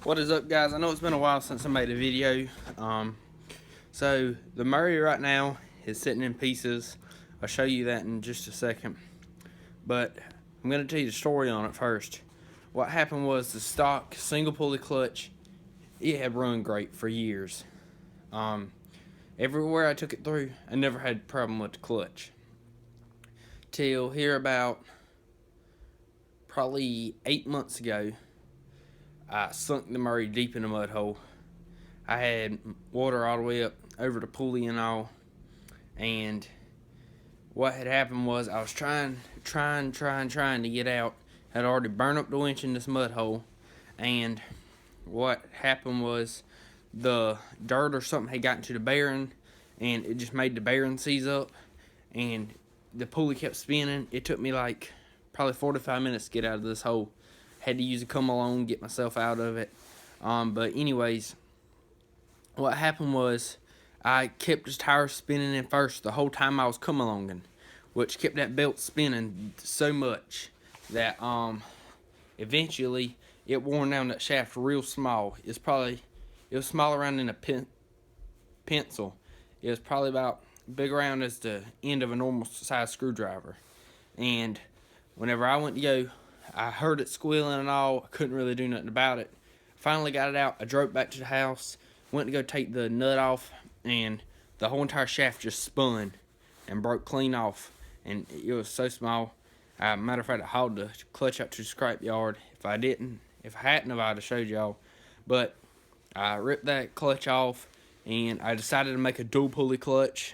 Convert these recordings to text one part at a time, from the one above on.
What is up, guys? I know it's been a while since I made a video. So the Murray right now is sitting in pieces. I'll show you that in just a second. But I'm going to tell you the story on it first. What happened was the stock single pulley clutch, it had run great for years. Everywhere I took it through, I never had a problem with the clutch. Till here about probably 8 months ago, I sunk the Murray deep in a mud hole. I had water all the way up over the pulley and all. And what had happened was I was trying to get out. Had already burned up the winch in this mud hole. And what happened was the dirt or something had gotten to the bearing, and it just made the bearing seize up, and the pulley kept spinning. It took me like probably 45 minutes to get out of this hole. Had to use a come along, get myself out of it. But anyways, what happened was I kept this tire spinning in first the whole time I was come alonging, which kept that belt spinning so much that eventually it worn down that shaft real small. It was small around in a pencil. It was probably about big around as the end of a normal size screwdriver. And whenever I went to go, I heard it squealing and all. I couldn't really do nothing about it. Finally got it out. I drove back to the house, went to go take the nut off, and the whole entire shaft just spun and broke clean off. And it was so small. Matter of fact, I hauled the clutch out to the scrap yard. If I hadn't, I'd have showed y'all. But I ripped that clutch off, and I decided to make a dual pulley clutch.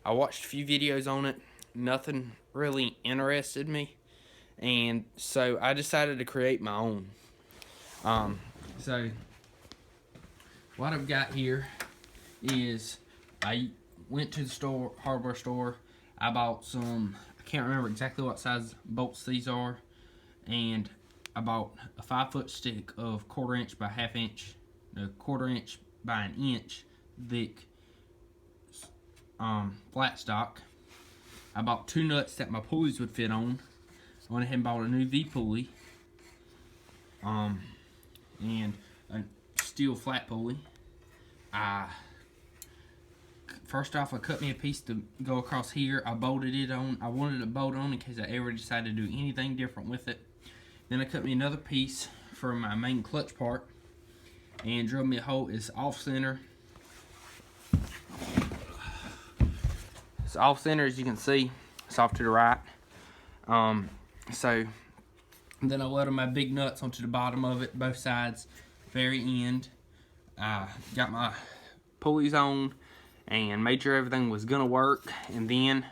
I watched a few videos on it. Nothing really interested me, and so I decided to create my own. So what I've got here is I went to the store, hardware store. I bought some, I can't remember exactly what size bolts these are, and I bought a 5-foot stick of 1/4 inch by 1/2 inch, a 1/4 inch by 1 inch thick flat stock. I bought 2 nuts that my pulleys would fit on. I went ahead and bought a new V pulley, and a steel flat pulley. First off, I cut me a piece to go across here. I bolted it on. I wanted it bolted on in case I ever decided to do anything different with it. Then I cut me another piece for my main clutch part and drilled me a hole. It's off center. It's off center, as you can see. It's off to the right. So then I welded my big nuts onto the bottom of it, both sides, very end. Got my pulleys on and made sure everything was gonna work. And then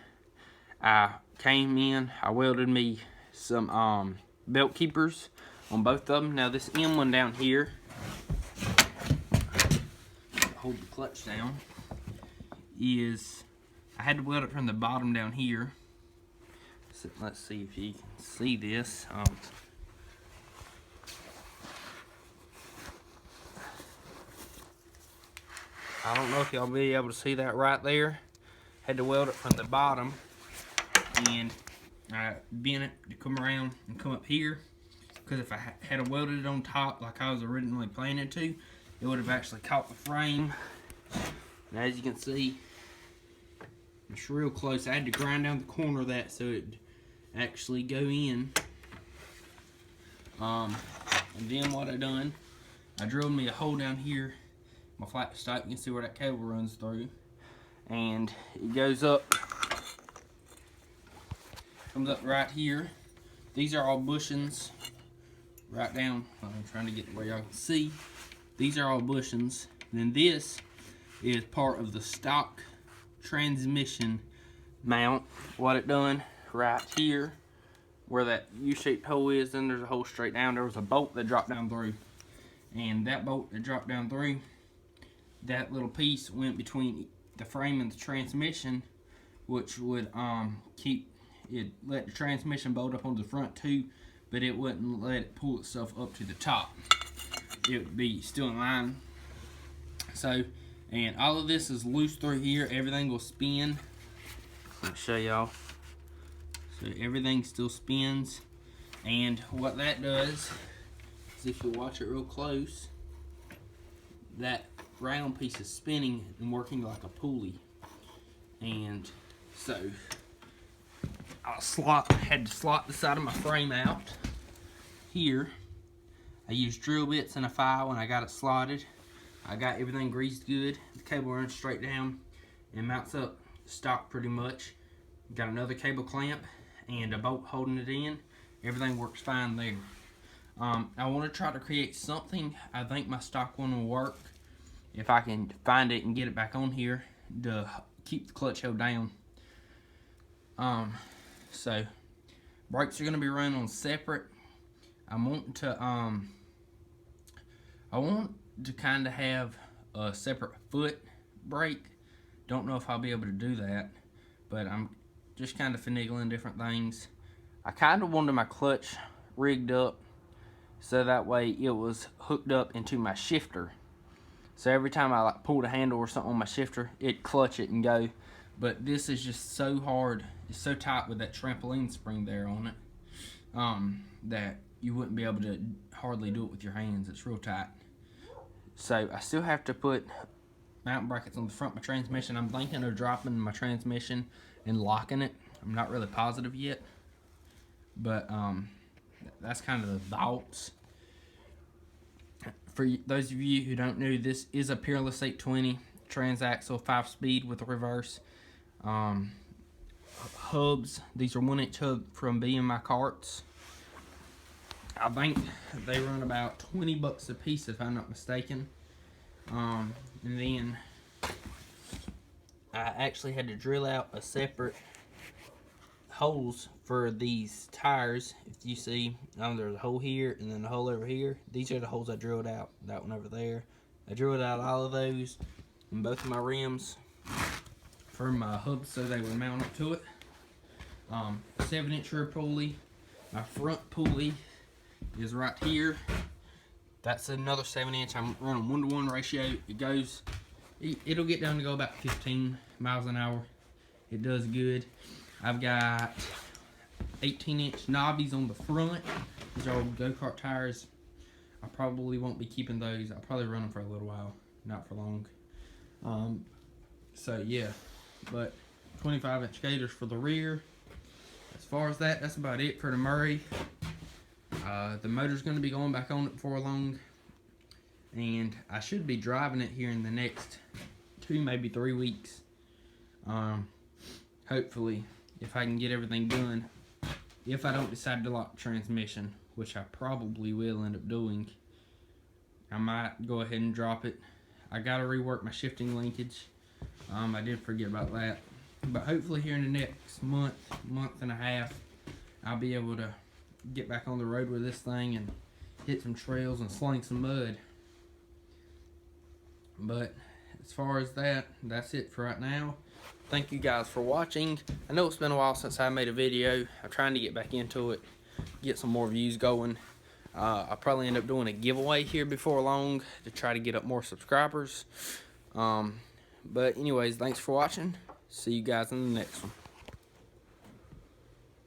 I came in, I welded me some belt keepers on both of them. Now this M one down here, hold the clutch down, is I had to weld it from the bottom down here. So let's see if you can see this. I don't know if y'all be able to see that right there. Had to weld it from the bottom, and I bent it to come around and come up here, because if I had welded it on top like I was originally planning to, it would have actually caught the frame. And as you can see, it's real close. I had to grind down the corner of that so it'd actually go in. And then what I done, I drilled me a hole down here, my flat stock. You can see where that cable runs through, and it goes up, comes up right here. These are all bushings right down. I'm trying to get where y'all can see. These are all bushings. And then this is part of the stock transmission mount. What it done right here, where that U-shaped hole is, then there's a hole straight down. There was a bolt that dropped down through, and that bolt that dropped down through, that little piece went between the frame and the transmission, which would let the transmission bolt up on the front too, but it wouldn't let it pull itself up to the top. It would be still in line. So, and all of this is loose through here. Everything will spin. Let me show y'all. So everything still spins. And what that does is, if you watch it real close, that round piece is spinning and working like a pulley. And so I had to slot the side of my frame out here. I used drill bits and a file and I got it slotted. I got everything greased good. The cable runs straight down and mounts up stock pretty much. Got another cable clamp and a bolt holding it in. Everything works fine there. I want to try to create something. I think my stock one will work if I can find it and get it back on here to keep the clutch held down. So brakes are going to be running on separate. I want to kind of have a separate foot brake. Don't know if I'll be able to do that, but I'm just kind of finagling different things. I kind of wanted my clutch rigged up so that way it was hooked up into my shifter. So every time I like pulled a handle or something on my shifter, it'd clutch it and go. But this is just so hard. It's so tight with that trampoline spring there on it that you wouldn't be able to hardly do it with your hands. It's real tight. So I still have to put mounting brackets on the front of my transmission. I'm thinking of dropping my transmission and locking it. I'm not really positive yet, but that's kind of the thoughts. For those of you who don't know, this is a Peerless 820 transaxle 5-speed with a reverse. Hubs, these are 1-inch hub from BMI carts. I think they run about 20 bucks a piece if I'm not mistaken. And then I actually had to drill out a separate holes for these tires. If you see, there's a hole here and then a hole over here. These are the holes I drilled out. That one over there. I drilled out all of those in both of my rims for my hubs so they would mount up to it. 7-inch rear pulley. My front pulley is right here. That's another 7-inch. I'm running 1-to-1 ratio. It'll get down to go about 15 miles an hour. It does good. I've got 18-inch knobbies on the front. These are old go-kart tires. I probably won't be keeping those. I'll probably run them for a little while, not for long. So yeah, but 25-inch gators for the rear. As far as that, that's about it for the Murray. The motor's going to be going back on it before long, and I should be driving it here in the next 2, maybe 3 weeks. Hopefully, if I can get everything done. If I don't decide to lock the transmission, which I probably will end up doing, I might go ahead and drop it. I got to rework my shifting linkage. I did forget about that. But hopefully here in the next month and a half, I'll be able to get back on the road with this thing and hit some trails and sling some mud. But as far as that, that's it for right now. Thank you guys for watching. I know it's been a while since I made a video. I'm trying to get back into it, get some more views going. I'll probably end up doing a giveaway here before long to try to get up more subscribers. But anyways, thanks for watching. See you guys in the next one.